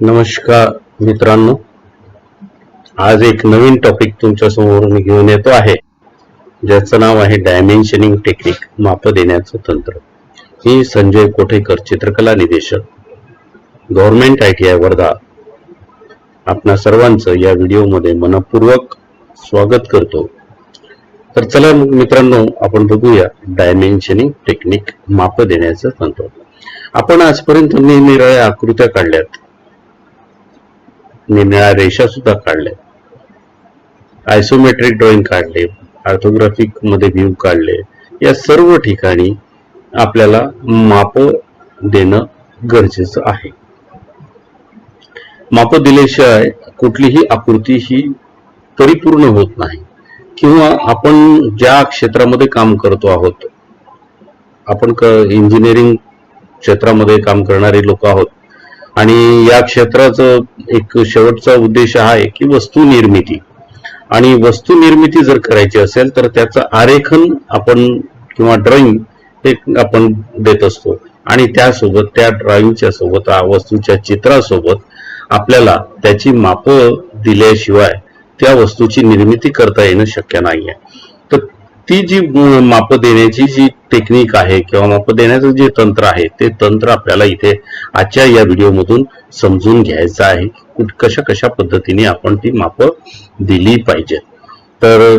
नमस्कार मित्रांनो, आज एक नवीन टॉपिक तुमच्या समोर मी घेऊन येतो आहे, ज्याचं नाव आहे डायमेन्शनिंग टेक्निक, माप देण्याचं तंत्र. मी संजय कोठेकर, चित्रकला निदेशक, गव्हर्नमेंट ITI वर्धा, आपणा सर्वांचं या व्हिडिओमध्ये मनपूर्वक स्वागत करतो. तर चला मित्रांनो, आपण बघूया डायमेन्शनिंग टेक्निक, माप देण्याचं तंत्र. आपण आजपर्यंत निरनिराळ्या आकृत्या काढल्यात, निरनिळ्या रेषा सुद्धा काढल्या, आयसोमेट्रिक ड्रॉइंग काढले, ऑर्थोग्राफिक मध्ये व्ह्यू काढले. या सर्व ठिकाणी आपल्याला माप देणं गरजेचं आहे. माप दिल्याशिवाय कुठलीही आकृती ही परिपूर्ण होत नाही, किंवा आपण ज्या क्षेत्रामध्ये काम करतो आहोत, आपण इंजिनिअरिंग क्षेत्रामध्ये काम करणारे लोक आहोत, आणि या क्षेत्राचं एक शेवटचा उद्देश आहे की वस्तू निर्मिती. आणि वस्तू निर्मिती जर करायची असेल तर त्याचं आरेखन आपण किंवा ड्रॉइंग हे आपण देत असतो, आणि त्यासोबत त्या ड्रॉइंगच्या सोबत वस्तूच्या चित्रासोबत आपल्याला त्याची माप दिल्याशिवाय त्या वस्तूची निर्मिती करता येणं शक्य नाहीये. तर ती जी माप देण्याची जी टेक्निक आहे किंवा माप देण्याचं जे तंत्र आहे, ते तंत्र आपल्याला इथे आजच्या या व्हिडिओमधून समजून घ्यायचं आहे. कशा कशा पद्धतीने आपण ती माप दिली पाहिजे. तर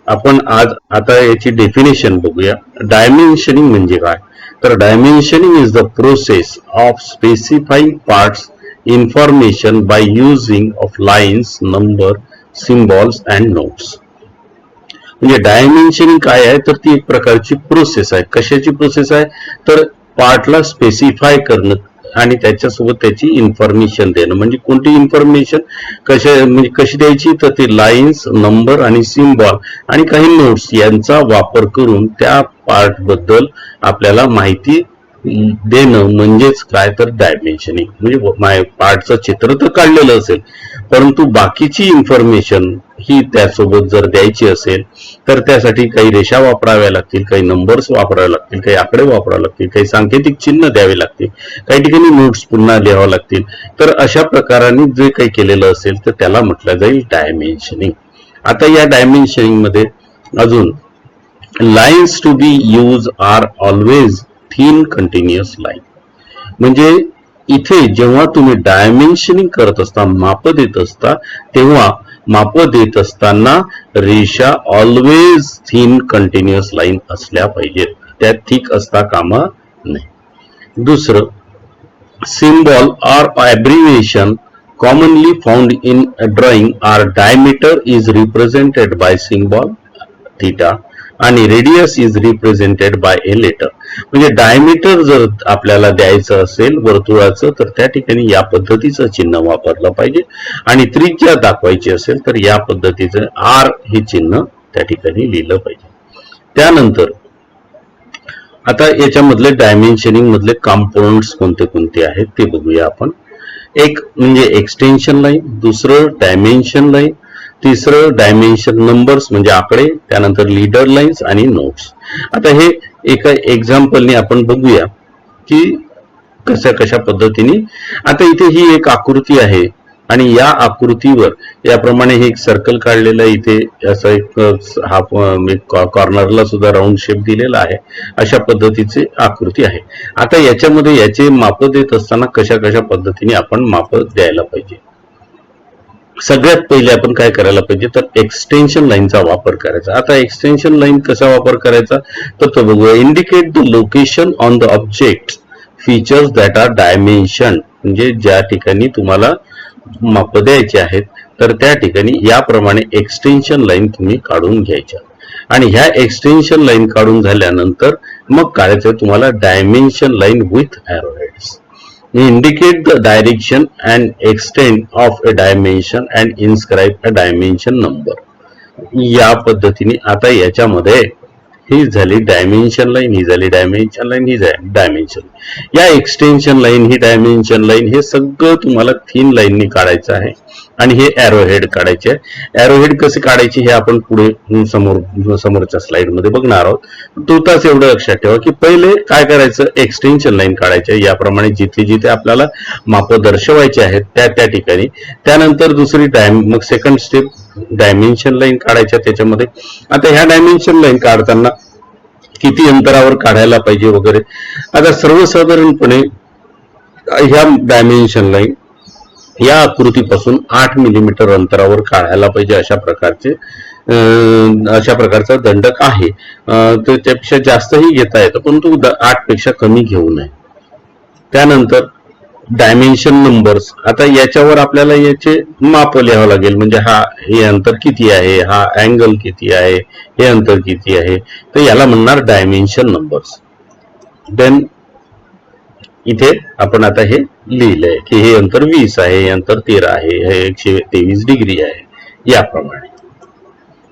आपण आता याची डेफिनेशन बघूया. डायमेन्शनिंग म्हणजे काय? तर dimensioning is the process of specifying parts information by using of lines, number, symbols and notes. म्हणजे डायमेन्शनिंग काय आहे? तर ती एक प्रकारची प्रोसेस आहे. कशाची प्रोसेस आहे? तर पार्टला स्पेसिफाय करणं आणि त्याच्यासोबत त्याची इन्फॉर्मेशन देणं. म्हणजे कोणती इन्फॉर्मेशन म्हणजे कशी द्यायची? तर ती लाईन्स, नंबर आणि सिम्बॉल आणि काही नोट्स यांचा वापर करून त्या पार्ट बद्दल आपल्याला माहिती देणं म्हणजेच काय? तर डायमेन्शनिंग. म्हणजे पार्टचं चित्र तर काढलेलं असेल, परंतु बाकीची इन्फॉर्मेशन ही त्यासोबत जर द्यायची असेल तर त्यासाठी काही रेषा वापराव्या लागतील, काही नंबर्स वापरावे लागतील, काही आकडे वापरावे लागतील, काही सांकेतिक चिन्ह द्यावे लागतील, काही ठिकाणी नोट्स पुन्हा लिहावं लागतील. तर अशा प्रकाराने जे काही केलेलं असेल तर त्याला म्हटलं जाईल डायमेन्शनिंग. आता या डायमेन्शनिंग मध्ये अजून lines to be use are always thin continuous line. म्हणजे इथे जेव्हा तुम्ही डायमेन्शनिंग करत असता, माप देत असता, तेव्हा माप देत असताना रेषा ऑलवेज थिन कंटिन्युअस लाईन असल्या पाहिजेत, त्या थिक असता कामा नये. दुसरं, symbol or abbreviation commonly found in drawing are diameter is represented by symbol theta आणि radius is represented by a letter. म्हणजे डायमीटर जर आपल्याला द्यायचं असेल वर्तुळाचं तर त्या ठिकाणी या पद्धतीचं चिन्ह वापरलं पाहिजे, आणि त्रिज्या दाखवायची असेल तर या पद्धतीचं R हे चिन्ह त्या ठिकाणी लिहिलं पाहिजे. त्यानंतर आता याच्यामधले डायमेन्शनिंग मधले कंपोनंट्स कोणते कोणते आहेत ते बघूया आपण. एक म्हणजे एक्सटेन्शन लाईन, दुसरं डायमेन्शन लाईन, तिसरं डायमेन्शन नंबर्स म्हणजे आकडे, त्यानंतर लीडर लाईन्स आणि नोट्स. आता हे एका एक्झाम्पलने आपण बघूया की कशा कशा पद्धतीने. आता इथे ही एक आकृती आहे आणि या आकृतीवर याप्रमाणे हे एक सर्कल काढलेलं आहे. इथे असं एक हाफ कॉर्नरला सुद्धा राऊंड शेप दिलेला आहे. अशा पद्धतीचे आकृती आहे. आता याच्यामध्ये याचे माप देत असताना कशा कशा पद्धतीने आपण माप द्यायला पाहिजे. सगळ्यात पहिले आपण काय करायला पाहिजे तर एक्सटेन्शन लाईनचा वापर करायचा. आता एक्सटेन्शन लाईन कसा वापर करायचा तर तो बघूया. Indicate the location on the object features that are dimension. म्हणजे ज्या ठिकाणी तुम्हाला माप द्यायचे आहेत तर त्या ठिकाणी याप्रमाणे एक्सटेन्शन लाईन तुम्ही काढून घ्यायच्या, आणि ह्या एक्सटेन्शन लाईन काढून झाल्यानंतर मग काढायचं तुम्हाला dimension line with arrowheads. Indicate the direction and extent of a dimension and inscribe a dimension number. या पद्धतीने आता याच्यामध्ये ही झाली डायमेन्शन लाईन, ही झाली डायमेन्शन लाईन, ही झाली डायमेन्शन. या एक्सटेन्शन लाईन, ही डायमेन्शन लाईन, हे सगळं तुम्हाला थिन लाईननी काढायचं आहे. आणि हे एरोहेड काढायचे आहे. एरोहेड कसे काढायचे हे आपण पुढे समोरच्या स्लाइड मध्ये बघणार आहोत. तुर्तास एवढं लक्षात ठेवा की पहिले काय करायचं, एक्सटेन्शन लाईन काढायचे याप्रमाणे जिथे जिथे आपल्याला माप दर्शवायचे आहेत त्या ठिकाणी. त्यानंतर दुसरी मग सेकंड स्टेप डायमेन्शन लाईन काढायच्या त्याच्यामध्ये. आता ह्या डायमेन्शन लाईन काढताना किती अंतरावर काढायला पाहिजे वगैरे. आता सर्वसाधारणपणे ह्या डायमेन्शन लाईन या आकृतीपासून 8 मिलीमीटर अंतरावर काढायला पाहिजे अशा प्रकारचा दंडक आहे. तर त्यापेक्षा जास्तही घेता येतं परंतु 8 पेक्षा कमी घेऊ नये. त्यानंतर डायमेन्शन नंबर्स. आता याच्यावर आपल्याला याचे माप लिहावं लागेल, म्हणजे हे अंतर किती आहे, हा अँगल किती आहे, हे अंतर किती आहे, तर याला म्हणणार डायमेन्शन नंबर्स. देन इथे आपण आता हे लिहिलंय की हे अंतर 20 आहे, हे अंतर 13 आहे, हे 123 डिग्री आहे याप्रमाणे.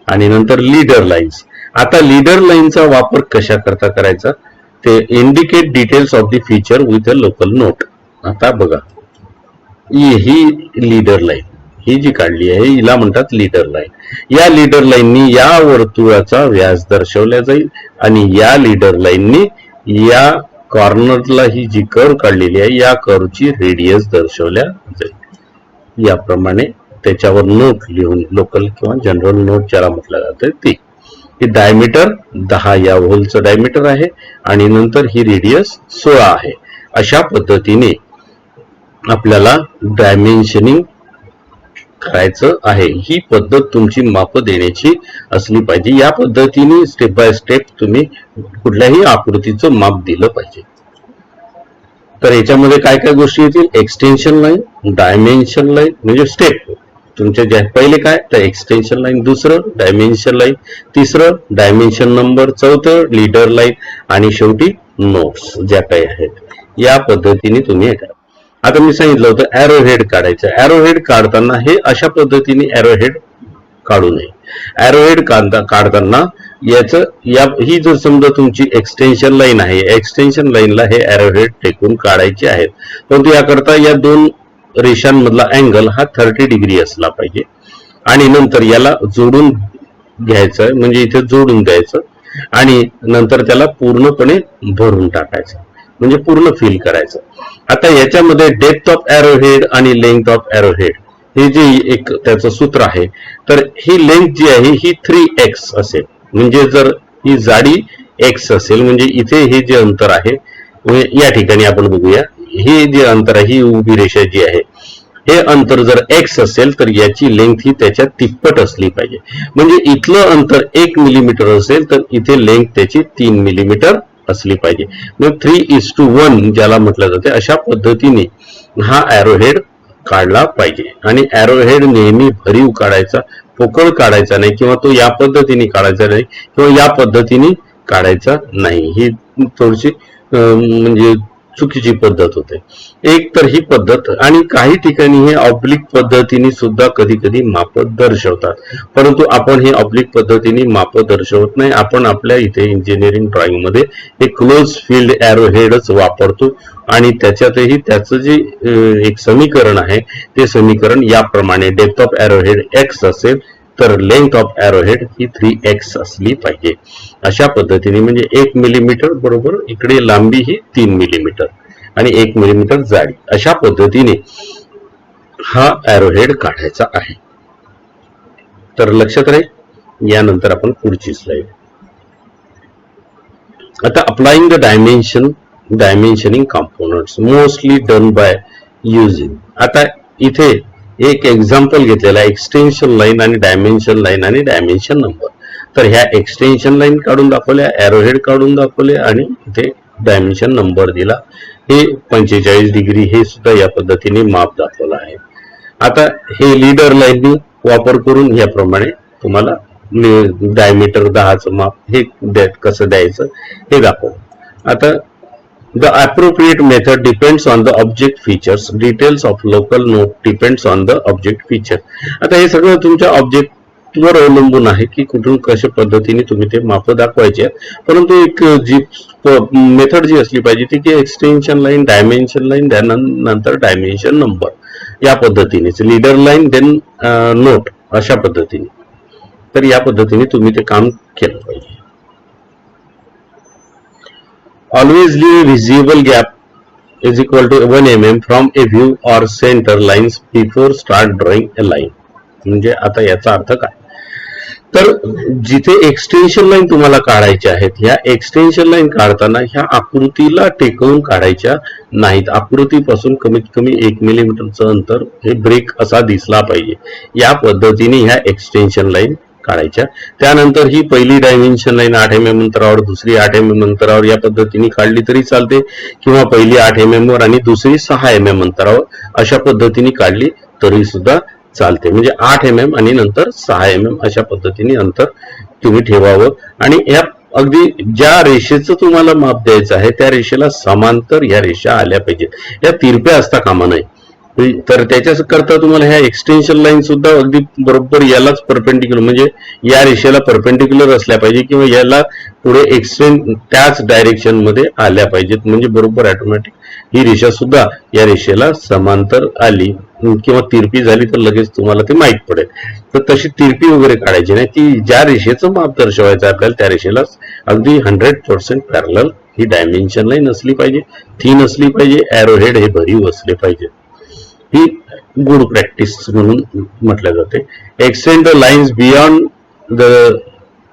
आणि नंतर लीडर लाईन्स. आता लीडर लाईनचा वापर कशा करता करायचा, ते indicate details of the feature with a local note. आता बघा ही लीडर लाईन, ही जी काढली आहे हिला म्हणतात लीडर लाईन. या लीडर लाईननी या वर्तुळाचा व्यास दर्शवला जाईल आणि या लीडर लाईननी या कॉर्नरला ही जी कर्व काढलेली आहे या कर्वची रेडियस दर्शवल्या जाईल. याप्रमाणे त्याच्यावर नोट लिहून, लोकल किंवा जनरल नोट ज्याला म्हटलं जातं ती. ही डायमीटर 10 या होलचं डायमीटर आहे आणि नंतर ही रेडियस 16 आहे. अशा पद्धतीने आपल्याला डायमेन्शनिंग करायचं आहे. ही पद्धत तुमची माप देण्याची असली पाहिजे. या पद्धतीने स्टेप बाय स्टेप तुम्ही कुठल्याही आकृतीचं माप दिलं पाहिजे. तर याच्यामध्ये काय काय गोष्टी येतील, एक्सटेन्शन लाईन, डायमेन्शन लाईन म्हणजे स्टेप तुमच्या ज्या पहिले काय तर एक्सटेन्शन लाईन, दुसरं डायमेन्शन लाईन, तिसरं डायमेन्शन नंबर, चौथं लीडर लाईन आणि शेवटी नोट्स ज्या काही आहेत. या पद्धतीने तुम्ही हे करा. आता मी सांगितलं होतं एरोहेड काढायचं. एरोहेड काढताना हे अशा पद्धतीने एरोहेड काढू नये. एरोहेड काढताना ही जर समजा तुमची एक्सटेन्शन लाईन आहे, एक्सटेन्शन लाईनला हे एरोहेड टेकून काढायचे आहेत. परंतु याकरता या दोन रेषांमधला अँगल हा 30 डिग्री असला पाहिजे. आणि नंतर याला जोडून घ्यायचं, म्हणजे इथे जोडून द्यायचं आणि नंतर त्याला पूर्णपणे भरून टाकायचं, म्हणजे पूर्ण फिल करायचं. आता याच्यामध्ये डेप्थ ऑफ एरोहेड आणि लेंथ ऑफ एरोहेड हे जे एक त्याचं सूत्र आहे. तर ही लेंथ जी आहे ही 3x असेल, म्हणजे जर ही जाडी x असेल म्हणजे इथे हे जे अंतर आहे या ठिकाणी आपण बघूया, हे जे अंतर आहे ही उभी रेषा जी आहे हे अंतर जर x असेल तर याची लेंथ ही त्याच्या तिप्पट असली पाहिजे. म्हणजे इथलं अंतर 1 मिलीमीटर असेल तर इथे लेंथ त्याची 3 मिलीमीटर असली पाहिजे. मग 3:1 ज्याला म्हटलं जाते अशा पद्धतीने हा एरोहेड काढला पाहिजे. आणि एरोहेड नेहमी भरीव काढायचा, पोकळ काढायचा नाही, किंवा तो या पद्धतीने काढायचा नाही किंवा या पद्धतीने काढायचा नाही. ही थोडीशी म्हणजे चुकीची पद्धत होते. एक तर ही पद्धत, आणि काही ठिकाणी हे ऑब्लिक पद्धतीने सुद्धा कधी कधी माप दर्शवतात, परंतु आपण हे ऑब्लिक पद्धतीने माप दर्शवत नाही. आपण आपल्या इथे इंजिनिअरिंग ड्रॉइंग मध्ये हे क्लोज फील्ड एरोहेडच वापरतो आणि त्याच्यातही त्याचं जे एक समीकरण आहे ते समीकरण याप्रमाणे डेप्थ ऑफ एरोहेड x असेल तर length of arrowhead he 3x असली पाहिजे. अशा पद्धतीने म्हणजे 1 मिलीमीटर बरोबर इकडे लांबी ही 3 मिलीमीटर आणि 1 मिलीमीटर जाडी, अशा पद्धतीने हा एरोहेड काढायचा आहे. तर लक्षात राहील. यानंतर आपण पुढची स्लाइड. आता applying the dimensioning components mostly done by using. आता इथे एक एक्झाम्पल घेतलेला आहे, एक्सटेन्शन लाईन आणि डायमेन्शन नंबर. तर ह्या एक्सटेन्शन लाईन काढून दाखवल्या, एरोहेड काढून दाखवले आणि इथे डायमेन्शन नंबर दिला. हे 45 डिग्री हे सुद्धा या पद्धतीने माप दाखवला आहे. आता हे लीडर लाईन वापर करून याप्रमाणे तुम्हाला डायमीटर 10चं माप हे कसं द्यायचं हे दाखव. आता the appropriate method depends on the object features. Details of local note depends on the object feature. आता हे सगळं तुमच्या ऑब्जेक्ट वर अवलंबून आहे की कुठून कशा पद्धतीने तुम्ही ते माप दाखवायचे. परंतु एक जी मेथड जी असली पाहिजे ती की एक्सटेन्शन लाईन, डायमेन्शन लाईन, त्यानंतर डायमेन्शन नंबर, या पद्धतीनेच लीडर लाईन देन नोट, अशा पद्धतीने. तर या पद्धतीने तुम्ही ते काम केलं पाहिजे. Always leave visible gap is equal to 1 mm from a view or center lines before start drawing a line. म्हणजे आता याचा अर्थ काय, तर जिथे एक्सटेन्शन लाईन तुम्हाला काढायच्या आहेत, ह्या एक्सटेन्शन लाईन काढताना ह्या आकृतीला टेकवून काढायच्या नाहीत. आकृतीपासून कमीत कमी 1 मिलीमीटरचं अंतर हे ब्रेक असा दिसला पाहिजे. या पद्धतीने ह्या एक्सटेन्शन लाईन काढायच्या. त्यानंतर ही पहिली डायमेन्शन लाईन 8 mm अंतरावर, दुसरी 8 mm अंतरावर, या पद्धतीने काढली तरी चालते, किंवा पहिली 8 mm वर आणि दुसरी 6 mm अंतरावर, अशा पद्धतीने काढली तरी सुद्धा चालते. म्हणजे 8 mm आणि नंतर 6 mm अशा पद्धतीने अंतर तुम्ही ठेवावं. आणि या अगदी ज्या रेषेचं तुम्हाला माप द्यायचं आहे त्या रेषेला समांतर या रेषा आल्या पाहिजेत. या तिरप्या असता कामा नये. तर त्याच्याकरता तुम्हाला ह्या एक्सटेन्शन लाईन सुद्धा अगदी बरोबर यालाच परपेंडिक्युलर, म्हणजे या रेषेला परपेंडिक्युलर असल्या पाहिजे, किंवा याला पुढे एक्सटेंड त्याच डायरेक्शन मध्ये आल्या पाहिजेत. म्हणजे बरोबर ऑटोमॅटिक ही रेषा सुद्धा या रेषेला समांतर आली किंवा तिरपी झाली तर लगेच तुम्हाला ते माहित पडेल. तर तशी तिरपी वगैरे काढायची नाही, ती ज्या रेषेचं माप दर्शवायचं आपल्याला त्या रेषेला अगदी 100% पॅरलल ही डायमेन्शन लाईन असली पाहिजे, थिन असली पाहिजे, एरो हेड हे भरीव असले पाहिजे. ही गुड प्रॅक्टिस म्हणून म्हटल्या जाते. Extend the lines beyond the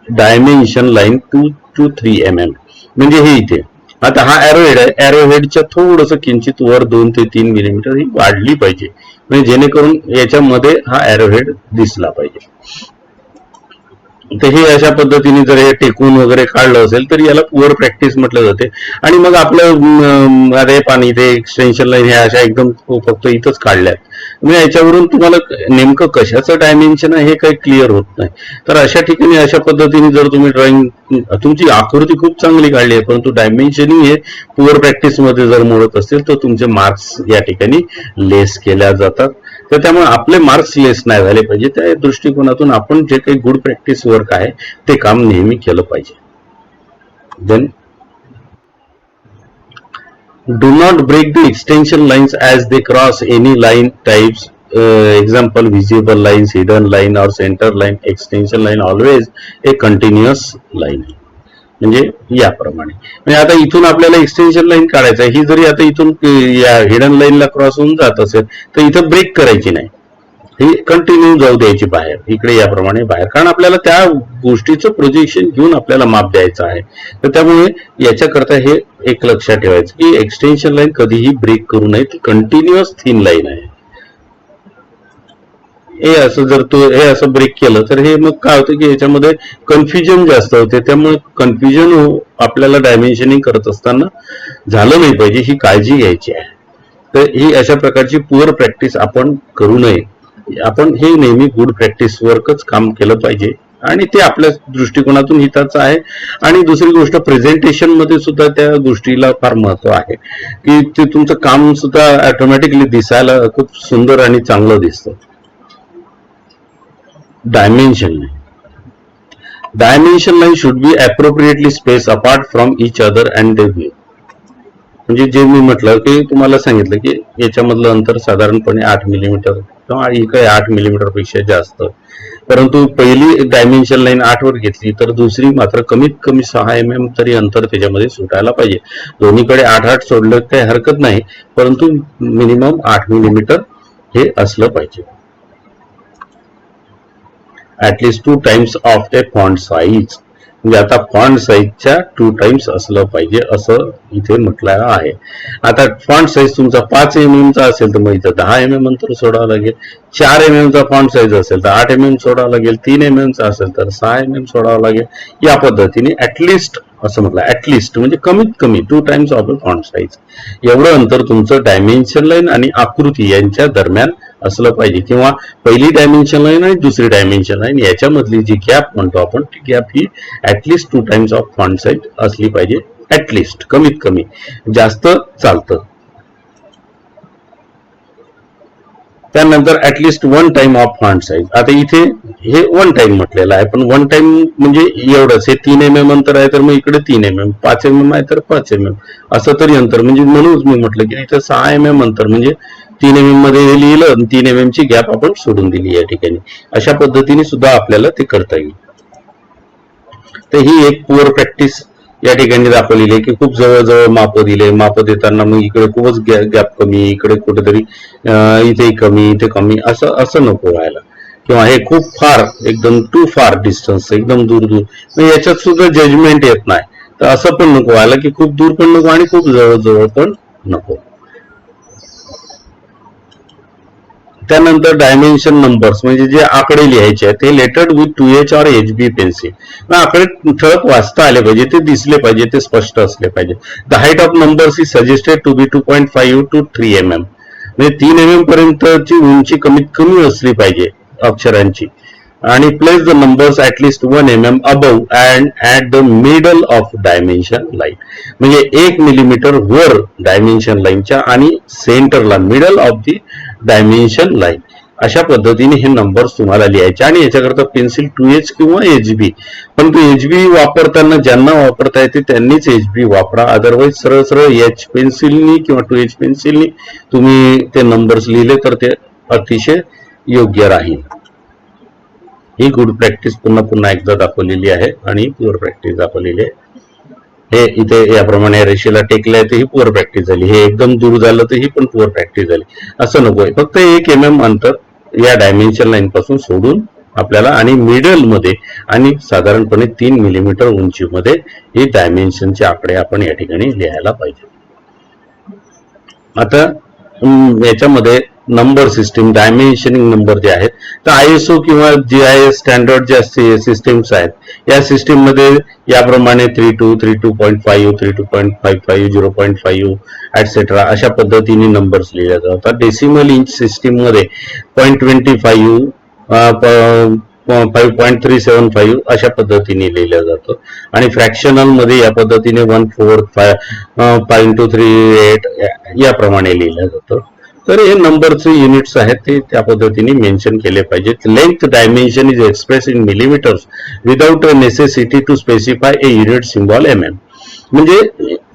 dimension line 2 to 3 mm. म्हणजे हे इथे आता हा एरो हेड आहे, एरो हेडच्या थोडस किंचित वर 2 ते 3 मिलीमीटर ही वाढली पाहिजे, म्हणजे जेणेकरून याच्यामध्ये हा एरो हेड दिसला पाहिजे. तर हे अशा पद्धतीने जर हे टेकून वगैरे काढलं असेल तर याला पुअर प्रॅक्टिस म्हटलं जाते. आणि मग आपलं अरे पाणी ते एक्सटेन्शन लाईन ह्या अशा एकदम फक्त इथंच काढल्यात, म्हणजे याच्यावरून तुम्हाला नेमकं कशाचं डायमेन्शन आहे हे काही क्लिअर होत नाही. तर अशा ठिकाणी अशा पद्धतीने जर तुम्ही ड्रॉइंग, तुमची आकृती खूप चांगली काढली आहे परंतु डायमेन्शनिंग हे पुअर प्रॅक्टिस मध्ये जर मोडत असेल तर तुमचे मार्क्स या ठिकाणी लेस केल्या जातात. तर त्यामुळे आपले मार्क्स लेस नाही झाले पाहिजे. त्या दृष्टिकोनातून आपण जे काही गुड प्रॅक्टिस वर्क आहे ते काम नेहमी केलं पाहिजे. Then do not break the extension lines as they cross any line types. Example visible lines, hidden line और centre line. Extension line always a continuous line. म्हणजे याप्रमाणे, म्हणजे आता इथून आपल्याला एक्सटेन्शन लाईन काढायचं आहे, ही जरी आता इथून या हिडन लाईनला क्रॉस होऊन जात असेल तर इथं ब्रेक करायची नाही, ही कंटिन्यू जाऊ द्यायची बाहेर, इकडे याप्रमाणे बाहेर, कारण आपल्याला त्या गोष्टीचं प्रोजेक्शन घेऊन आपल्याला माप द्यायचं आहे. तर त्यामुळे याच्याकरता हे एक लक्षात ठेवायचं की एक्सटेन्शन लाईन कधीही ब्रेक करू नये, ती कंटिन्युअस थिन लाईन आहे. हे असं जर हे असं ब्रेक केलं तर हे मग काय होतं की याच्यामध्ये कन्फ्युजन जास्त होते. त्यामुळे कन्फ्युजन आपल्याला डायमेन्शनिंग करत असताना झालं नाही पाहिजे, ही काळजी घ्यायची आहे. तर ही अशा प्रकारची पुअर प्रॅक्टिस आपण करू नये. आपण हे नेहमी गुड प्रॅक्टिस वर्कच काम केलं पाहिजे आणि ते आपल्या दृष्टिकोनातून हिताचं आहे. आणि दुसरी गोष्ट, प्रेझेंटेशन मध्ये सुद्धा त्या गोष्टीला फार महत्व आहे की ते तुमचं काम सुद्धा ऑटोमॅटिकली दिसायला खूप सुंदर आणि चांगलं दिसतं. Dimension line should be appropriately spaced apart from each other and their view. म्हणजे जे मी म्हटलं की तुम्हाला सांगितलं की याच्यामधलं अंतर साधारणपणे 8 मिलीमीटर किंवा काही 8 मिलीमीटर पेक्षा जास्त, परंतु पहिली डायमेन्शन लाईन 8 वर घेतली तर दुसरी मात्र कमीत कमी 6 mm तरी अंतर त्याच्यामध्ये सुटायला पाहिजे. दोन्हीकडे 8-8 सोडलं काही हरकत नाही, परंतु मिनिमम 8 मिलीमीटर हे असलं पाहिजे. At least 2 times of the font size. म्हणजे आता फॉन्ट साईजच्या 2 times असलं पाहिजे असं इथे म्हटलं आहे. आता फॉन्ट साईज तुमचा 5 mm चा असेल तर मग इथं 10 mm अंतर सोडावं लागेल. 4 mm चा फॉन्ट साईज असेल तर 8 mm सोडावं लागेल. 3 mm चा असेल तर 6 mm सोडावं लागेल. या पद्धतीने ऍटलिस्ट असं म्हटलं, ऍटलिस्ट म्हणजे कमीत कमी 2 times of the font size एवढं अंतर तुमचं डायमेन्शन लाईन आणि आकृती यांच्या दरम्यान असलं पाहिजे. किंवा पहिली डायमेन्शन लाईन आणि दुसरी डायमेन्शन लाईन याच्यामधली जी गॅप म्हणतो आपण, ती gap he at least 2 times of font size असली पाहिजे. ऍटलिस्ट, कमीत कमी, जास्त चालतं. त्यानंतर at least 1 time of font size. आता इथे हे 1 टाइम म्हटलेलं आहे, पण 1 टाइम म्हणजे एवढंच, हे 3 mm अंतर आहे तर मग इकडे 3 mm, 5 mm आहे तर 5 mm असं तरी अंतर. म्हणजे म्हणूनच मी म्हटलं की इथं 6 mm अंतर, म्हणजे 3 mm मध्ये हे लिहिलं, 3 mm ची गॅप आपण सोडून दिली या ठिकाणी. अशा पद्धतीने सुद्धा आपल्याला ते करता येईल. तर ही एक पुअर प्रॅक्टिस या ठिकाणी दाखवलेली आहे की खूप जवळजवळ माप दिले, माप देताना मग इकडे खूपच गॅप कमी, इकडे कुठेतरी इथे कमी, इथे कमी, असं नको व्हायला. किंवा हे खूप फार एकदम टू फार डिस्टन्स, एकदम दूर दूर, याच्यात सुद्धा जजमेंट येत नाही. तर असं पण नको व्हायला की खूप दूर पण नको आणि खूप जवळ पण नको. त्यानंतर डायमेन्शन नंबर्स, म्हणजे जे आकडे लिहायचे आहेत ते लेटर्ड विथ 2H और HB पेन्सिल. आकडे ठळक वाचता आले पाहिजे, ते दिसले पाहिजे, ते स्पष्ट असले पाहिजे. The height of numbers is suggested to be 2.5 to 3 mm, म्हणजे 3 mm पर्यंतची उंची कमीत कमी असली पाहिजे अक्षरांची. आणि place the numbers at least 1 mm above and at the middle of dimension line, म्हणजे 1 मिलीमीटर वर डायमेन्शन लाईनच्या आणि सेंटरला, middle of the dimension line. अशा पद्धतीने हे नंबर्स तुम्हाला लिहायचे. आणि याच्याकरता पेन्सिल 2H किंवा HB, पण तो HB वापरताना ज्यांना वापरता येते त्यांनीच HB वापरा, अदरवाईज सरळ सरळ H पेन्सिलनी किंवा 2H पेन्सिलनी तुम्ही ते नंबर्स लिहिले तर ते अतिशय योग्य राहील. ही गुड प्रॅक्टिस पुन्हा एकदा दाखवलेली आहे आणि प्युअर प्रॅक्टिस दाखवलेली आहे. हे इथे याप्रमाणे रेषेला टेकलंय तर ही पुअर प्रॅक्टिस झाली, हे एकदम दूर झालं तर ही पण पुअर प्रॅक्टिस झाली. असं नकोय, फक्त 1 mm अंतर या डायमेन्शन लाईन पासून सोडून आपल्याला, आणि मिडल मध्ये आणि साधारणपणे 3 मिलीमीटर उंचीमध्ये हे डायमेन्शनचे आकडे आपण या ठिकाणी लिहायला पाहिजे. आता याच्यामध्ये नंबर सिस्टीम, डायमेन्शनिंग नंबर जे आहेत, तर ISO किंवा GIS स्टँडर्ड ज्या सिस्टीम्स आहेत, या सिस्टीम मध्ये याप्रमाणे 32, 32.5, 32.55, 0.5 ऍटसेट्रा अशा पद्धतीने नंबर्स लिहिले जातात. डेसिमल इंच सिस्टीम मध्ये 0.25, 5.375 अशा पद्धतीने लिहिलं जातं. आणि फ्रॅक्शनल मध्ये या पद्धतीने 1/4, 5.238 याप्रमाणे लिहिलं जातं. तर हे नंबरचे युनिट्स आहेत ते त्या पद्धतीने मेन्शन केले पाहिजेत. Length dimension is express in millimetres without necessity to specify a unit symbol MM, म्हणजे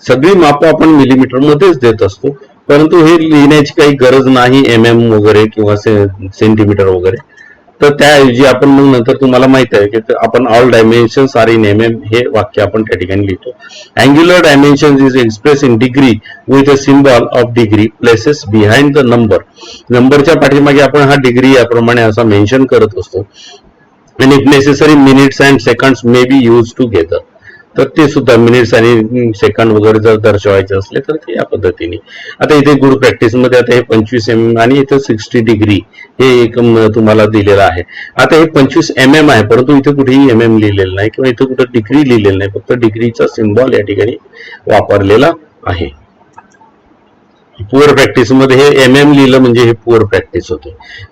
सगळी माप आपण मिलीमीटर मध्येच देत असतो, परंतु हे लिहिण्याची काही गरज नाही MM वगैरे किंवा सेंटीमीटर वगैरे. तर त्याऐवजी आपण मग नंतर तुम्हाला माहित आहे की आपण all dimensions are in MM हे वाक्य आपण त्या ठिकाणी लिहितो. Angular dimension is express in degree with a symbol of degree places behind the number. नंबरच्या पाठीमागे आपण हा डिग्री याप्रमाणे असा मेन्शन करत असतो. आणि if necessary minutes and seconds may be use together, तर ते सुद्धा मिनिट्स आणि सेकंड वगैरे जर दर्शवायचे असले तर ते या पद्धतीने. आता इथे गुड प्रॅक्टिस मध्ये आता हे 25 mm आणि इथे 60 डिग्री हे एक तुम्हाला दिलेलं आहे. आता हे 25 mm आहे, परंतु इथे कुठेही MM लिहिलेलं नाही किंवा इथे कुठे डिग्री लिहिलेलं नाही, फक्त डिग्रीचा सिम्बॉल या ठिकाणी वापरलेला आहे. पुअर प्रॅक्टिस मध्ये हे MM लिहिलं म्हणजे हे पुअर प्रॅक्टिस होते.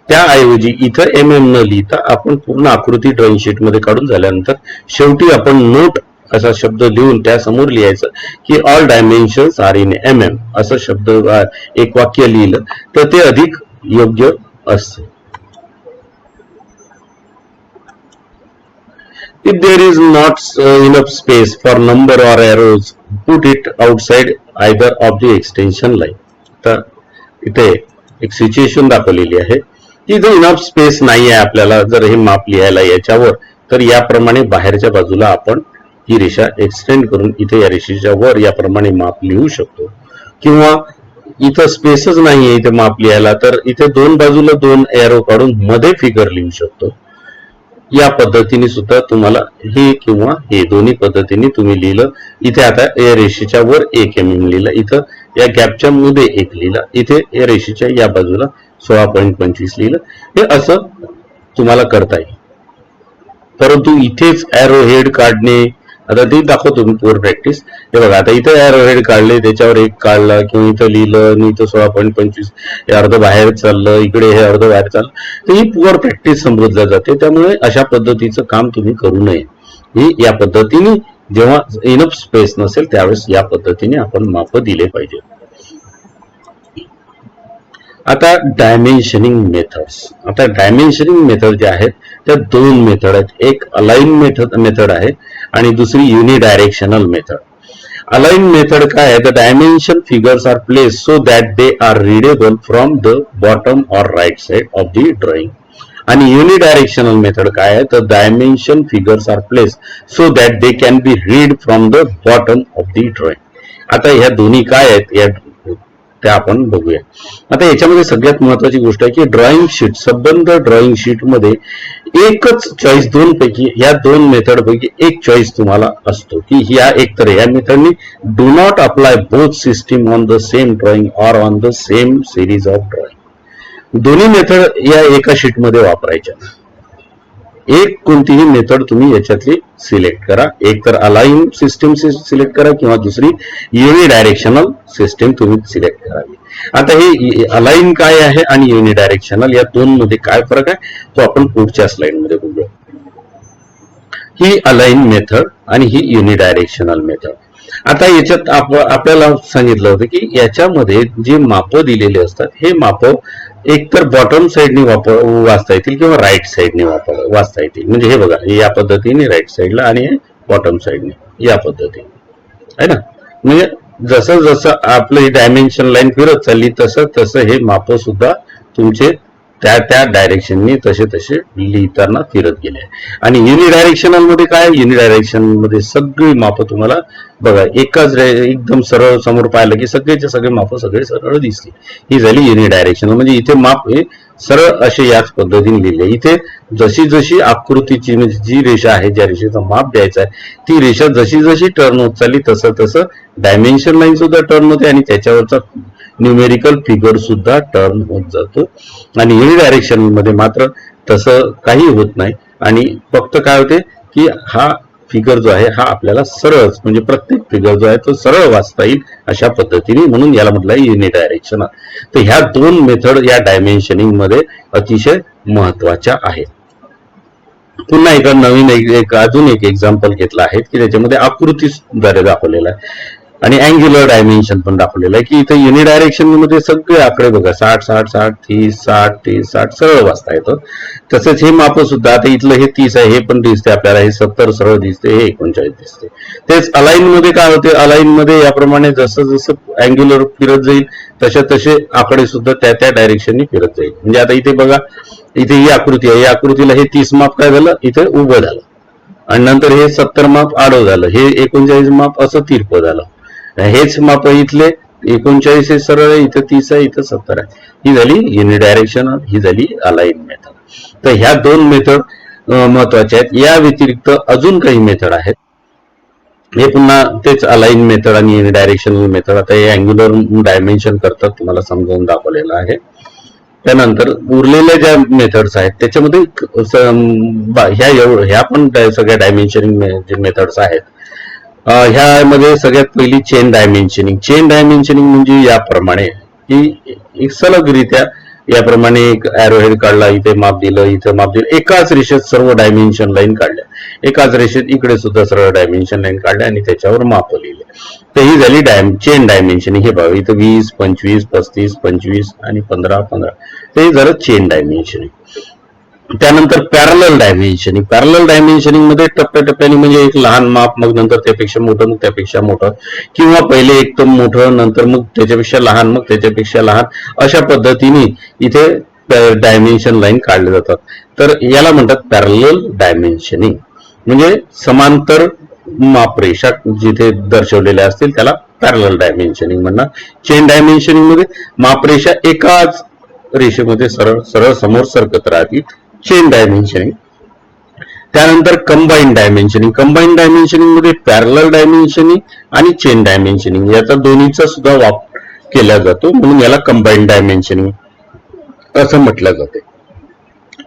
त्याऐवजी इथं MM न लिहिता आपण पूर्ण आकृती ड्रॉइंग शीट मध्ये काढून झाल्यानंतर शेवटी आपण नोट असा शब्द लिहून त्या समोर लिहायचं की all dimensions are in MM, असं शब्द एक वाक्य लिहिलं तर ते अधिक योग्य असते. If there is not enough space for number or arrows, put it outside either of the extension line. तर इथे एक सिच्युएशन दाखवलेली आहे की जर इनफ स्पेस नाही आहे आपल्याला जर हे माप लिहायला याच्यावर, तर याप्रमाणे बाहेरच्या बाजूला आपण ही रेषा एक्सटेंड करून इथे या रेषेच्या वर याप्रमाणे माप लिहू शकतो. किंवा इथं स्पेसच नाहीये इथे माप लिहायला, तर इथे दोन बाजूला 2 एरो काढून मध्ये फिगर लिहू शकतो. या पद्धतीने सुद्धा तुम्हाला हे किंवा हे दोन्ही पद्धतीने तुम्ही लिहिलं. इथे आता या रेषेच्या वर 1 mm लिहिलं, इथं या गॅपच्या मध्ये 1 लिहिलं, इथे या रेषेच्या या बाजूला 16.25 लिहिलं. हे असं तुम्हाला करता येईल. परंतु इथेच एरो हेड काढणे, आता ते दाखवतो मी पुअर प्रॅक्टिस. हे बघा, आता इथं एरो हेड काढले, त्याच्यावर 1 काढला किंवा इथं लिहिलं आणि इथं 16.25 हे अर्ध बाहेर चाललं, इकडे हे अर्ध बाहेर चाललं, तर ही पुअर प्रॅक्टिस समजल्या जाते. त्यामुळे अशा पद्धतीचं काम तुम्ही करू नये. ही या पद्धतीने जेव्हा इनफ स्पेस नसेल त्यावेळेस या पद्धतीने आपण माप दिले पाहिजे. आता डायमेन्शनिंग मेथड्स. आता डायमेन्शनिंग मेथड जे आहेत त्या दोन मेथड आहेत. एक अलाइन मेथड आहे आणि दुसरी युनिडायरेक्शनल मेथड. अलाइन मेथड काय आहे? The dimension figures are place so that they are readable from the bottom or right side of the drawing. आणि युनिडायरेक्शनल मेथड काय आहे? The dimension figures are place so that they can be read from the bottom of the drawing. आता ह्या दोन्ही काय आहेत या त्या आपण बघूया. आता याच्यामध्ये सगळ्यात महत्वाची गोष्ट आहे की ड्रॉइंग शीट, संबंध ड्रॉइंग शीट मध्ये एकच चॉईस, दोन पैकी या दोन मेथड पैकी एक चॉईस तुम्हाला असतो की ह्या एकतर या मेथडनी do not apply both system on the same drawing or on the same series of drawing. दोन्ही मेथड या एका शीट मध्ये वापरायच्या. एक कोणतीही मेथड तुम्ही याच्यातली सिलेक्ट करा. एक तर अलाइन सिस्टीम सिलेक्ट करा किंवा दुसरी युनिडायरेक्शनल सिस्टीम तुम्ही सिलेक्ट करावी. आता हे अलाइन काय आहे आणि युनिडायरेक्शनल या दोन मध्ये काय फरक आहे तो आपण पुढच्या स्लाइड मध्ये बघूया. ही अलाइन मेथड आणि ही युनिडायरेक्शनल मेथड. आता याच्यात आपल्याला सांगितलं होतं की याच्यामध्ये जे माप दिलेले असतात हे माप एकतर बॉटम साइडने वाचता येतील किंवा राईट साइडने वाचता येतील. म्हणजे हे बघा, या पद्धतीने राईट साइडला आणि बॉटम साइडने या पद्धतीने आहे ना. म्हणजे जसं जसं आपलं डायमेन्शन लाईन फिरत चालली तसं तसं हे माप सुद्धा तुमचे त्या त्या डायरेक्शनने तसे तसे लिहिताना फिरत गेले. आणि युनिडायरेक्शनल मध्ये काय? युनिडायरेक्शन मध्ये सगळी माप तुम्हाला बघा एकाच एकदम सरळ समोर पाहिलं की सगळेचे सगळे माप सगळे सरळ दिसतील. ही झाली युनिडायरेक्शनल. म्हणजे इथे माप हे सरळ असे याच पद्धतीने लिहिले. इथे जशी जशी आकृतीची म्हणजे जी रेषा आहे, ज्या रेषेचं माप द्यायचं आहे ती रेषा जशी जशी टर्न होत चालली तसं तसं डायमेन्शन लाईन सुद्धा टर्न होते आणि त्याच्यावरचा न्यूमेरिकल फिगर सुद्धा टर्न होत जातो. आणि युनिडायरेक्शन मध्ये मात्र तसं काही होत नाही आणि फक्त काय होते की हा फिगर जो आहे हा आपल्याला सरळ म्हणजे प्रत्येक फिगर जो आहे तो सरळ वाचता येईल अशा पद्धतीने, म्हणून याला म्हटलं आहे युनिडायरेक्शन. तर ह्या दोन मेथड या डायमेन्शनिंग मध्ये अतिशय महत्वाच्या आहेत. पुन्हा एका नवीन अजून एक एक्झाम्पल घेतला आहे की त्याच्यामध्ये आकृतीद्वारे दाखवलेला आहे आणि अँग्युलर डायमेन्शन पण दाखवलेलं आहे की इथं युनिडायरेक्शन मध्ये सगळे आकडे बघा 60 60 60 30 60 30 60 सरळ वाचता येतं. तसेच हे माप सुद्धा आता इथलं हे 30 आहे हे पण दिसते आपल्याला, हे 70 सरळ दिसते, हे 39 दिसते. तेच अलाइन मध्ये काय होते? अलाइन मध्ये याप्रमाणे जसं जसं अँग्युलर फिरत जाईल तसे तसे आकडे सुद्धा त्या त्या डायरेक्शनने फिरत जाईल. म्हणजे आता इथे बघा, इथे ही आकृती आहे, या आकृतीला हे 30 माप काय झालं इथे उभं झालं आणि नंतर हे 70 माप आडव झालं, हे 39 माप असं तिरपं झालं. हेच माप इथले 39 हे सरळ आहे, इथं 30 आहे, इथं 70 आहे. ही झाली युनिडायरेक्शनल, ही झाली अलाइन मेथड. तर ह्या दोन मेथड महत्वाच्या आहेत. या व्यतिरिक्त अजून काही मेथड आहेत. हे पुन्हा तेच अलाइन मेथड आणि युनिडायरेक्शनल मेथड. आता हे अँग्युलर डायमेन्शन करतात तुम्हाला समजावून दाखवलेलं आहे. त्यानंतर उरलेल्या ज्या मेथड्स आहेत त्याच्यामध्ये ह्या पण सगळ्या डायमेन्शनिंग जे मेथड्स आहेत ह्यामध्ये सगळ्यात पहिली चेन डायमेन्शनिंग. चेन डायमेन्शनिंग म्हणजे याप्रमाणे की सलगरित्या याप्रमाणे एक एरो हेड काढला, इथे माप दिलं, इथे माप दिलं, एकाच रेषेत सर्व डायमेन्शन लाईन काढल्या, एकाच रेषेत इकडे सुद्धा सर्व डायमेन्शन लाईन काढल्या आणि त्याच्यावर माप लिहिले. तर ही झाली चेन डायमेन्शनिंग. हे बघा इथं 20 25 35 25 आणि 15 15 ते झालं चेन डायमेन्शनिंग. त्यानंतर पॅरलल डायमेन्शनिंग. पॅरलल डायमेन्शनिंग मध्ये टप्प्याटप्प्याने म्हणजे एक लहान माप, मग नंतर त्यापेक्षा मोठं, मग त्यापेक्षा मोठं, किंवा पहिले एकदम मोठं नंतर मग त्याच्यापेक्षा लहान, मग त्याच्यापेक्षा लहान, अशा पद्धतीने इथे डायमेन्शन लाईन काढले जातात. तर याला म्हणतात पॅरलल डायमेन्शनिंग. म्हणजे समांतर मापरेषा जिथे दर्शवलेल्या असतील त्याला पॅरलल डायमेन्शनिंग म्हणणार. चेन डायमेन्शनिंग मध्ये मापरेषा एकाच रेषेमध्ये सरळ सरळ समोर सरकत राहतील, चेन डायमेन्शनिंग. त्यानंतर कंबाईन डायमेन्शनिंग. कंबाईन डायमेन्शनिंग मध्ये पॅरलल डायमेन्शनिंग आणि चेन डायमेन्शनिंग याचा दोन्हीचा सुद्धा वापर केला जातो, म्हणून याला कंबाईन डायमेन्शनिंग असं म्हटलं जाते.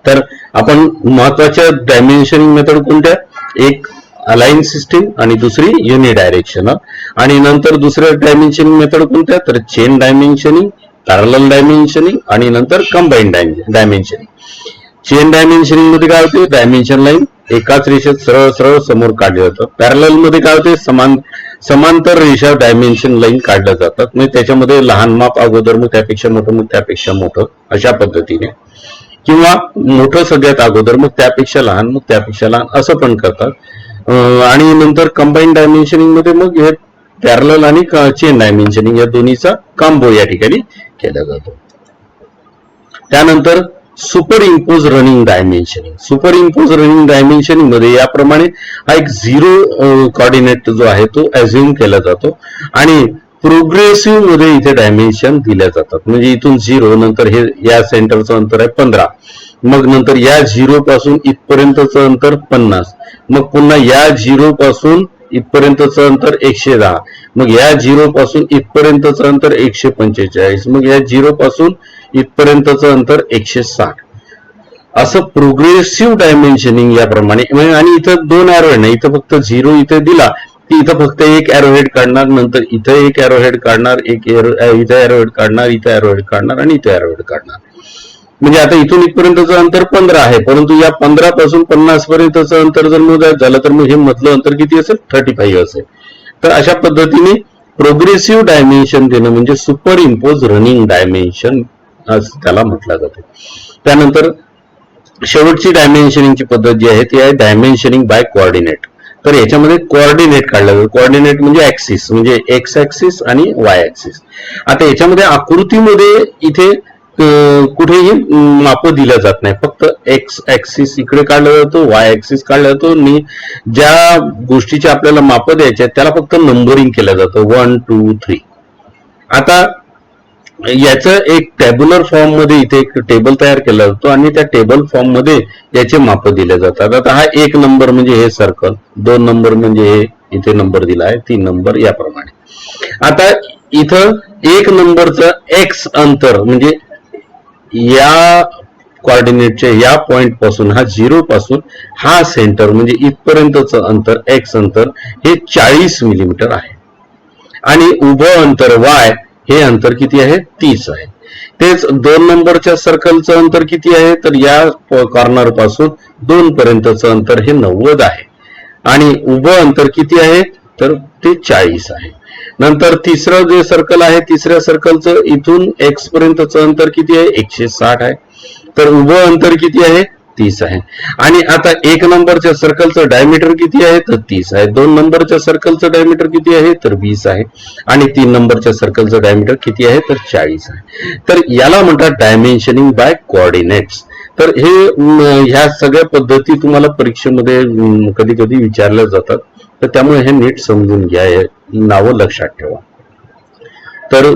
तर आपण महत्वाच्या डायमेन्शनिंग मेथड कोणत्या? एक अलाइन सिस्टीम आणि दुसरी युनिडायरेक्शनल. आणि नंतर दुसऱ्या डायमेन्शनिंग मेथड कोणत्या? तर चेन डायमेन्शनिंग, पॅरलल डायमेन्शनिंग आणि नंतर कंबाईन डायमेन्शनिंग. चेन डायमेन्शनिंग मध्ये काय होते? डायमेन्शन लाईन एकाच रेषेत सरळ सरळ समोर काढलं जातं. पॅरलल मध्ये काय होते, समांतर रेषा डायमेन्शन लाईन काढल्या जातात. म्हणजे त्याच्यामध्ये लहान माप अगोदर, मग त्यापेक्षा मोठं, मग त्यापेक्षा मोठं, अशा पद्धतीने, किंवा मोठं सगळ्यात अगोदर, मग त्यापेक्षा लहान, मग त्यापेक्षा लहान, असं पण करतात. आणि नंतर कंबाईन डायमेन्शनिंग मध्ये मग हे पॅरलल आणि चेन डायमेन्शनिंग या दोन्हीचा कॉम्बो या ठिकाणी केला जातो. त्यानंतर super impose running dimensioning. Super impose running dimensioning मध्ये याप्रमाणे हा एक झिरो कोऑर्डिनेट जो आहे तो अझ्युम केला जातो आणि प्रोग्रेसिव्ह मध्ये इथे डायमेन्शन दिल्या जातात. म्हणजे इथून 0, नंतर हे या सेंटरचं अंतर आहे 15, मग नंतर या 0 पासून इथपर्यंतचं अंतर 50, मग पुन्हा या 0 पासून इथपर्यंतचं अंतर 110, मग या 0 पासून इथपर्यंतचं अंतर 145, मग या 0 पासून इथपर्यंतचं अंतर 160. असं प्रोग्रेसिव्ह डायमेन्शनिंग याप्रमाणे. आणि इथं 2 एरोहेड नाही, इथं फक्त 0 इथे दिला की इथं फक्त एक एरोहेड काढणार, नंतर इथं एक एरोहेड काढणार, इथं एरोहेड काढणार, इथं एरोहेड काढणार आणि इथं एरोहेड काढणार. म्हणजे आता इथून इथपर्यंतचं अंतर 15 आहे, परंतु या 15 पासून 50 पर्यंतचं अंतर जर मोजायचं झालं तर मग हे मधलं अंतर किती असेल, 35 असेल. तर अशा पद्धतीने प्रोग्रेसिव्ह डायमेन्शन देणं म्हणजे सुपर इम्पोज रनिंग डायमेन्शन असं त्याला म्हटलं जातं. त्यानंतर शेवटची डायमेन्शनिंगची पद्धत जी आहे ती आहे डायमेन्शनिंग बाय कोऑर्डिनेट. तर याच्यामध्ये कोऑर्डिनेट काढलं जातं. कोऑर्डिनेट म्हणजे ऍक्सिस, म्हणजे एक्स ऍक्सिस आणि वाय ऍक्सिस. आता याच्यामध्ये आकृतीमध्ये इथे कुठेही मापं दिल्या जात नाही, फक्त एक्स ऍक्सिस इकडे काढला जातो, वाय ऍक्सिस काढला जातो आणि ज्या गोष्टीचे आपल्याला मापं द्यायचे आहेत त्याला फक्त नंबरिंग केलं जातं 1 2 3. आता याचं एक टॅब्युलर फॉर्म मध्ये इथे एक टेबल तयार केला जातो आणि त्या टेबल फॉर्म मध्ये याचे मापं दिले जातात. आता हा 1 नंबर म्हणजे हे सर्कल, 2 नंबर म्हणजे हे इथे नंबर दिला आहे, 3 नंबर याप्रमाणे. आता इथं 1 नंबरचं एक्स अंतर म्हणजे या कोऑर्डिनेटच्या या पॉइंट पासून, हा 0 पासून हा सेंटर म्हणजे इथपर्यंतचं अंतर एक्स अंतर हे 40 मिलीमीटर आहे. आणि उभं अंतर वाय हे अंतर किती आहे, 30 आहे. तेच 2 नंबरच्या सर्कलचं अंतर किती आहे, तर या कॉर्नर पासून 2 पर्यंतचं अंतर हे 90 आहे आणि उभं अंतर किती आहे, तर ते 40 आहे. नंतर तिसरं जे सर्कल आहे, तिसऱ्या सर्कलचं इथून एक्स पर्यंतचं अंतर किती आहे, 160 आहे. तर उभं अंतर किती आहे, 30 आहे. आणि आता 1 नंबरच्या सर्कलचं डायमीटर किती आहे, तर 30 आहे. 2 नंबरच्या सर्कलचं डायमीटर किती आहे, तर 20 आहे. आणि 3 नंबरच्या सर्कलचं डायमीटर किती आहे, तर 40 आहे. तर याला म्हणतात डायमेन्शनिंग बाय कोऑर्डिनेट्स. तर हे ह्या सगळ्या पद्धती तुम्हाला परीक्षेमध्ये कधी कधी विचारल्या जातात, तर त्यामुळे हे नीट समजून घ्या, नावं लक्षात ठेवा. तर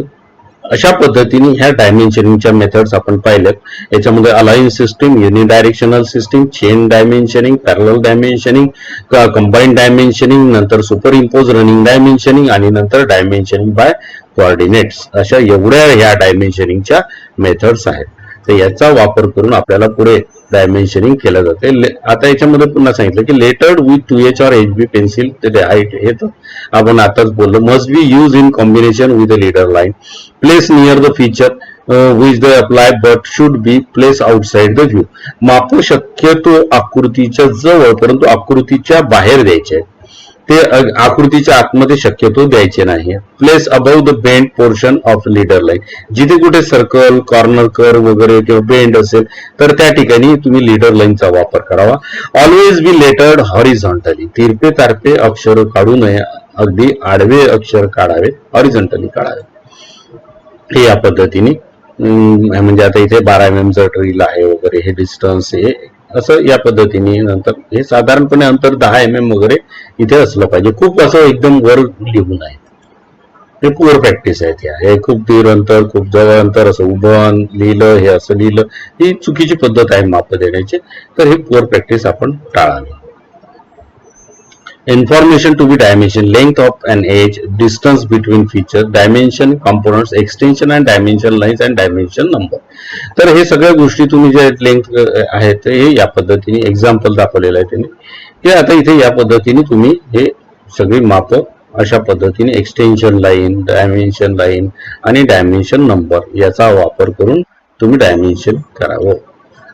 अशा पद्धतीने ह्या डायमेन्शनिंगच्या मेथड्स आपण पाहिल्यात. याच्यामध्ये align system, unidirectional system, chain dimensioning, parallel dimensioning, combine dimensioning, नंतर सुपर इम्पोज रनिंग डायमेन्शनिंग आणि नंतर डायमेन्शनिंग बाय कोऑर्डिनेट्स, अशा एवढ्या ह्या डायमेन्शनिंगच्या मेथड्स आहेत. तर याचा वापर करून आपल्याला पुढे डायमेन्शनिंग केलं जाते. आता याच्यामध्ये पुन्हा सांगितलं की lettered with 2H or HB pencil, हे तर आपण आताच बोललो. Must be use in combination with a leader line, place near the feature which they apply but should be place outside the view. माप शक्यतो आकृतीच्या जवळ परंतु आकृतीच्या बाहेर द्यायचे आहेत, ते आकृतीच्या आतमध्ये शक्यतो द्यायचे नाही. Place above the bend portion of leader line, जिथे कुठे सर्कल, कॉर्नर कर वगैरे किंवा बेंड असेल तर त्या ठिकाणी तुम्ही लीडर लाईनचा वापर करावा. ऑलवेज बी लेटर्ड हॉरिझॉन्टली, तिरपे तारपे अक्षर काढू नये, अगदी आडवे अक्षर काढावे, हॉरिझॉन्टली काढावे. हे या पद्धतीने म्हणजे आता इथे 12 mm चं ड्रिल आहे वगैरे, हे डिस्टन्स हे असं या पद्धतीने. नंतर हे साधारणपणे अंतर 10 mm वगैरे इथे असलं पाहिजे. खूप असं एकदम वर लिहू नये, हे पुअर प्रॅक्टिस आहे. हे खूप दूर अंतर, खूप जवळ अंतर असं उभं लिहिलं, हे असं लिहिलं, ही चुकीची पद्धत आहे माप देण्याची. तर हे पुअर प्रॅक्टिस आपण टाळावी. Information to be dimension, length of an edge, distance between features, dimension, components, extension and dimension lines and dimension number. तर हे सगळ्या गोष्टी तुम्ही जे लेंथ आहेत हे या पद्धतीने एक्झाम्पल दाखवलेलं आहे त्यांनी, हे आता इथे या पद्धतीने तुम्ही हे सगळी माप अशा पद्धतीने एक्सटेन्शन लाईन, डायमेन्शन लाईन आणि डायमेन्शन नंबर याचा वापर करून तुम्ही डायमेन्शन करावं.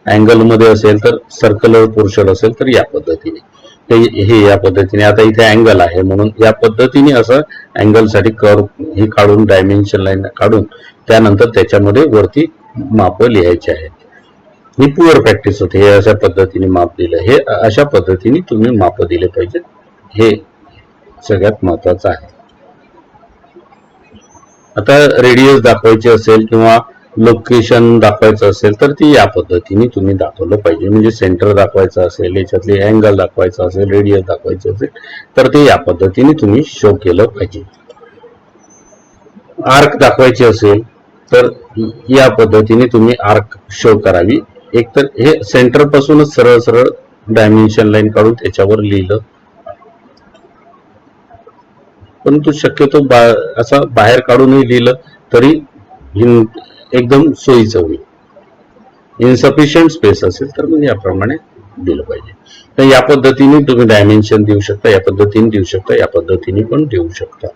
अँगल मध्ये असेल तर सर्कलर पोर्शन असेल तर या पद्धतीने हे या पद्धतीने. आता इथे अँगल आहे म्हणून या पद्धतीने असं अँगल साठी कर्व हे काढून डायमेन्शन लाईन काढून त्यानंतर त्याच्यामध्ये वरती माप लिहायचे आहेत. ही पुअर प्रॅक्टिस होते. हे अशा पद्धतीने माप दिलं, हे अशा पद्धतीने तुम्ही माप दिले पाहिजे, हे सगळ्यात महत्वाचं आहे. आता रेडियस दाखवायची असेल किंवा लोकेशन दाखवायचं असेल तर ती या पद्धतीने तुम्ही दाखवलं पाहिजे. म्हणजे सेंटर दाखवायचं असेल, याच्यातले अँगल दाखवायचं असेल, रेडियस दाखवायचं असेल तर ते या पद्धतीने तुम्ही शो केलं पाहिजे. आर्क दाखवायचे असेल तर या पद्धतीने तुम्ही आर्क शो करावी. एकतर हे सेंटर पासूनच सरळ सरळ डायमेन्शन लाईन काढून त्याच्यावर लिहिलं, परंतु शक्यतो असं बाहेर काढूनही लिहिलं तरी एकदम सोयीचं होईल. इनसफिशियंट स्पेस असेल तर मग याप्रमाणे दिलं पाहिजे. तर या पद्धतीने तुम्ही डायमेन्शन देऊ शकता, या पद्धतीने देऊ शकता, या पद्धतीने पण देऊ शकता.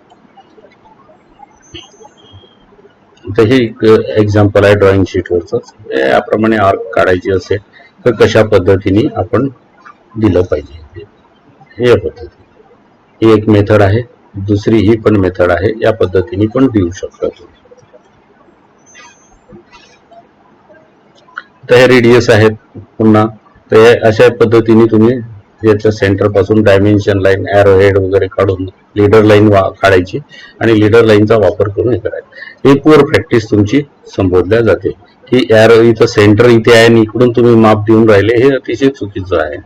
तर हे एक एक्झाम्पल आहे ड्रॉइंग शीटवरच. याप्रमाणे आर्क काढायची असेल तर कशा पद्धतीने आपण दिलं पाहिजे, हे पद्धती. ही एक मेथड आहे. दुसरी ही पण मेथड आहे, या पद्धतीने पण देऊ शकता तुम्ही. तर हे रेडियस आहेत पुन्हा. तर अशा पद्धतीने तुम्ही याच्या सेंटर पासून डायमेन्शन लाईन, एरो हेड वगैरे काढून लीडर लाईन काढायची आणि लीडर लाईनचा वापर करून हे करायचं. ही पुअर प्रॅक्टिस तुमची संबोधल्या जाते की एरो इथं सेंटर इथे आहे आणि इकडून तुम्ही माप देऊन राहिले, हे अतिशय चुकीचं आहे.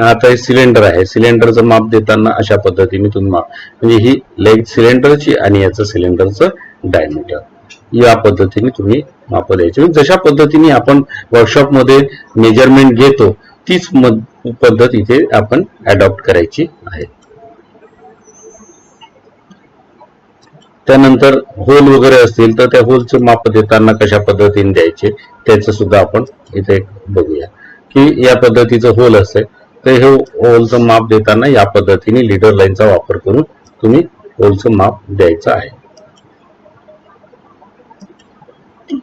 आता हे सिलेंडर आहे, सिलेंडरचं माप देताना अशा पद्धतीने तुम्ही माप, म्हणजे ही लेग सिलेंडरची आणि याचं सिलेंडरचं डायमीटर, या पद्धतीने तुम्ही माप द्यायची. जशा पद्धतीने आपण वर्कशॉप मध्ये मेजरमेंट घेतो तीच पद्धत इथे आपण अडॉप्ट करायची आहे. त्यानंतर होल वगैरे असतील तर त्या होलचं माप देताना कशा पद्धतीने द्यायचे त्याचं सुद्धा आपण इथे बघूया. की या पद्धतीचं होल असेल तर हे होलचं माप देताना या पद्धतीने लीडर लाईनचा वापर करून तुम्ही होलचं माप द्यायचं आहे.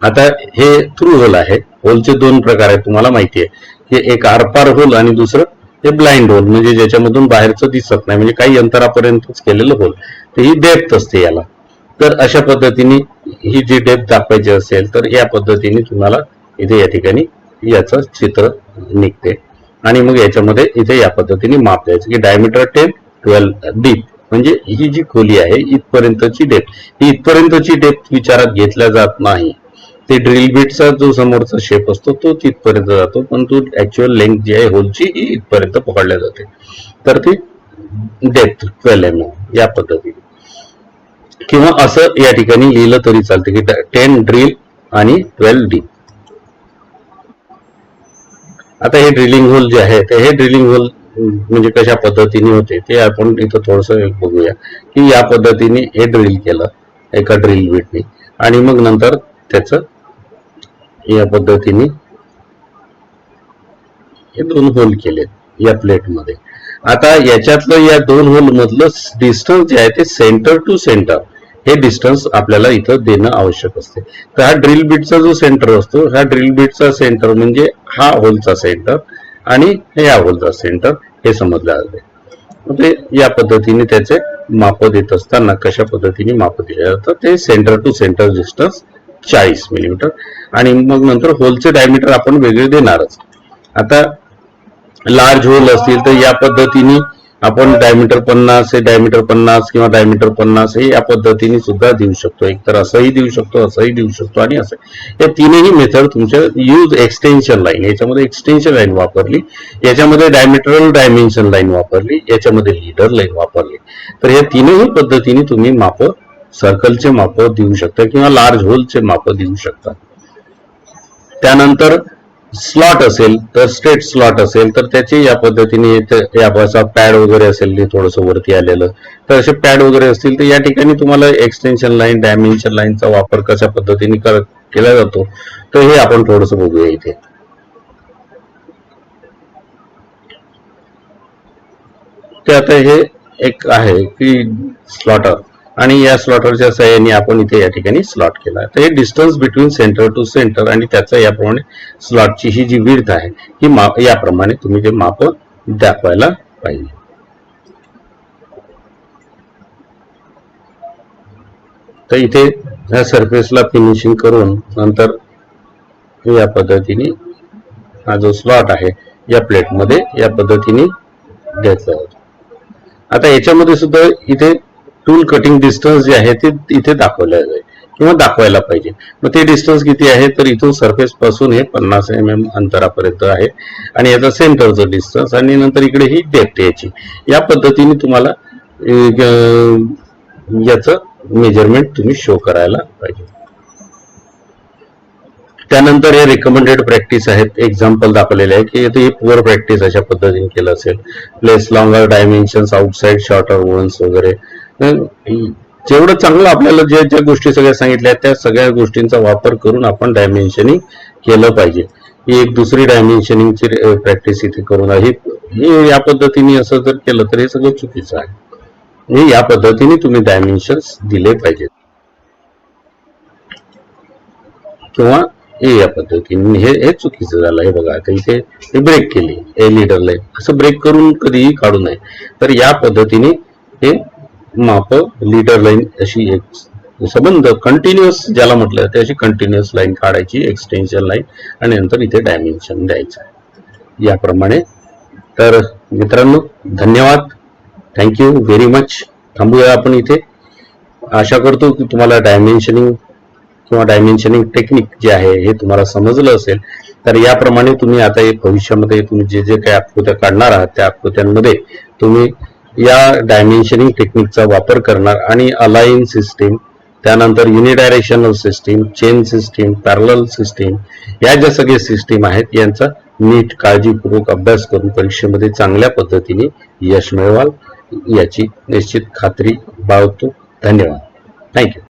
आता हे थ्रू होल आहे. होलचे दोन प्रकार आहेत, तुम्हाला माहिती आहे की एक आरपार होल आणि दुसरं हे ब्लाइंड होल, म्हणजे ज्याच्यामधून बाहेरचं दिसत नाही, म्हणजे काही अंतरापर्यंतच केलेलं होल. तर ही डेप्थ असते याला. तर अशा पद्धतीने ही जी डेप्थ दाखवायची असेल तर या पद्धतीने तुम्हाला इथे या ठिकाणी याचं चित्र निघते. आणि मग याच्यामध्ये इथे या पद्धतीने माप द्यायचं की डायमीटर 10, 12 डीप, म्हणजे ही जी खोली आहे इथपर्यंतची डेप्थ, ही इथपर्यंतची डेप्थ विचारात घेतल्या जात नाही. ते ड्रिल बिटचा जो समोरचा शेप असतो तो तिथपर्यंत जातो, पण तो ऍक्च्युअल लेंथ जी आहे होलची ही इथपर्यंत पकडल्या जाते. तर ती डेप्थ 12 mm या पद्धतीने, किंवा असं या ठिकाणी लिहिलं तरी चालते की 10 ड्रिल आणि 12 डीप. आता हे ड्रिलिंग होल जे आहे ते हे ड्रिलिंग होल म्हणजे कशा पद्धतीने होते ते आपण इथं थोडस बघूया. की या पद्धतीने हे ड्रिल केलं एका ड्रिल बीटने आणि मग नंतर त्याच या पद्धतीने हे दोन होल केले या प्लेट मध्ये. आता याच्यातलं या दोन होल मधलं डिस्टन्स जे आहे ते सेंटर टू सेंटर हे डिस्टन्स आपल्याला इथं देणं आवश्यक असते. तर हा ड्रिल बीटचा जो सेंटर असतो, हा ड्रिल बीटचा सेंटर म्हणजे हा होलचा सेंटर आणि या होलचा सेंटर हे समजलं जाते. ते या पद्धतीने त्याचे माप देत असताना कशा पद्धतीने माप दिले जातात ते centre to centre distance 40 millimetre आणि मग नंतर होलचे डायमीटर आपण वेगळे देणारच. आता लार्ज होल असतील तर या पद्धतीने आपण डायमीटर 50 हे डायमीटर 50 किंवा डायमीटर 50 हे या पद्धतीने सुद्धा देऊ शकतो. एकतर असंही देऊ शकतो, असंही देऊ शकतो आणि असं. या तीनही मेथड तुमच्या यूज एक्सटेन्शन लाईन, याच्यामध्ये एक्सटेन्शन लाईन वापरली, याच्यामध्ये डायमीटरल डायमेन्शन लाईन वापरली, याच्यामध्ये लीडर लाईन वापरली. तर या तीनही पद्धतीने तुम्ही माप सर्कलचे माप देऊ शकता किंवा लार्ज होलचे माप देऊ शकता. त्यानंतर स्लॉट असेल तर स्ट्रेट स्लॉट असेल तर त्याचे या पद्धतीने याचा पॅड वगैरे असेल थोडस वरती आलेलं, तर असे पॅड वगैरे असतील तर या ठिकाणी तुम्हाला एक्सटेन्शन लाईन डायमेन्शन लाईनचा वापर कशा पद्धतीने केला जातो तर हे आपण थोडस बघूया इथे. ते आता हे एक आहे की स्लॉटर, आणि या स्लॉटरच्या सहाय्याने आपण इथे या ठिकाणी स्लॉट केला. तर हे distance between centre to centre आणि त्याचा याप्रमाणे स्लॉटची ही जी विड्थ आहे ही याप्रमाणे तुम्ही ते माप दाखवायला पाहिजे. तर इथे ह्या सरफेसला फिनिशिंग करून नंतर या पद्धतीने हा जो स्लॉट आहे या प्लेटमध्ये या पद्धतीने द्यायचा होता. आता याच्यामध्ये सुद्धा इथे टूल कटिंग डिस्टन्स जे आहे ते इथे दाखवलं जाईल किंवा दाखवायला पाहिजे. मग ते डिस्टन्स किती आहे तर इथून सरफेस पासून हे 50 mm अंतरापर्यंत आहे आणि याचा सेंटरचं डिस्टन्स आणि नंतर इकडे ही डेप्थ याची. या पद्धतीने तुम्हाला याचं मेजरमेंट तुम्ही शो करायला पाहिजे. त्यानंतर हे रिकमेंडेड प्रॅक्टिस आहेत. एक्झाम्पल दाखवलेले आहे की हे पुअर प्रॅक्टिस अशा पद्धतीने केलं असेल. Place longer dimensions outside shorter ones वगैरे. जेवढं चांगलं आपल्याला ज्या गोष्टी सगळ्या सांगितल्या त्या सगळ्या गोष्टींचा वापर करून आपण डायमेन्शनिंग केलं पाहिजे. ही एक दुसरी डायमेन्शनिंगची प्रॅक्टिस इथे करून आहे. हे या पद्धतीने असं जर केलं तर हे सगळं चुकीचं आहे. या पद्धतीने तुम्ही डायमेन्शन्स दिले पाहिजेत किंवा या पद्धतीने हे चुकीचं झालं. हे बघा आता इथे हे ब्रेक केली ए लीडर लाईन. असं ब्रेक करून कधीही काढू नये. तर या पद्धतीने हे माप लीडर लाईन अशी एक संबंध कंटिन्युअस ज्याला म्हटलं ते अशी कंटिन्युअस लाईन काढायची एक्सटेन्शन लाईन आणि नंतर इथे डायमेन्शन द्यायचं याप्रमाणे. तर मित्रांनो धन्यवाद. Thank you very much. थांबूया आपण इथे. आशा करतो की तुम्हाला डायमेन्शनिंग किंवा डायमेन्शनिंग टेक्निक जे आहे हे तुम्हाला समजलं असेल. तर याप्रमाणे तुम्ही आता भविष्यामध्ये तुम्ही जे जे काही आकृत्या काढणार आहात त्या आकृत्यांमध्ये तुम्ही या डायमेन्शनिंग टेक्निकचा वापर करणार आणि अलाइन सिस्टीम, त्यानंतर unidirectional system, chain system, parallel system या ज्या सगळे सिस्टीम आहेत यांचा नीट काळजीपूर्वक अभ्यास करून परीक्षेमध्ये चांगल्या पद्धतीने यश मिळवाल याची निश्चित खात्री बाळगतो. धन्यवाद. थँक्यू.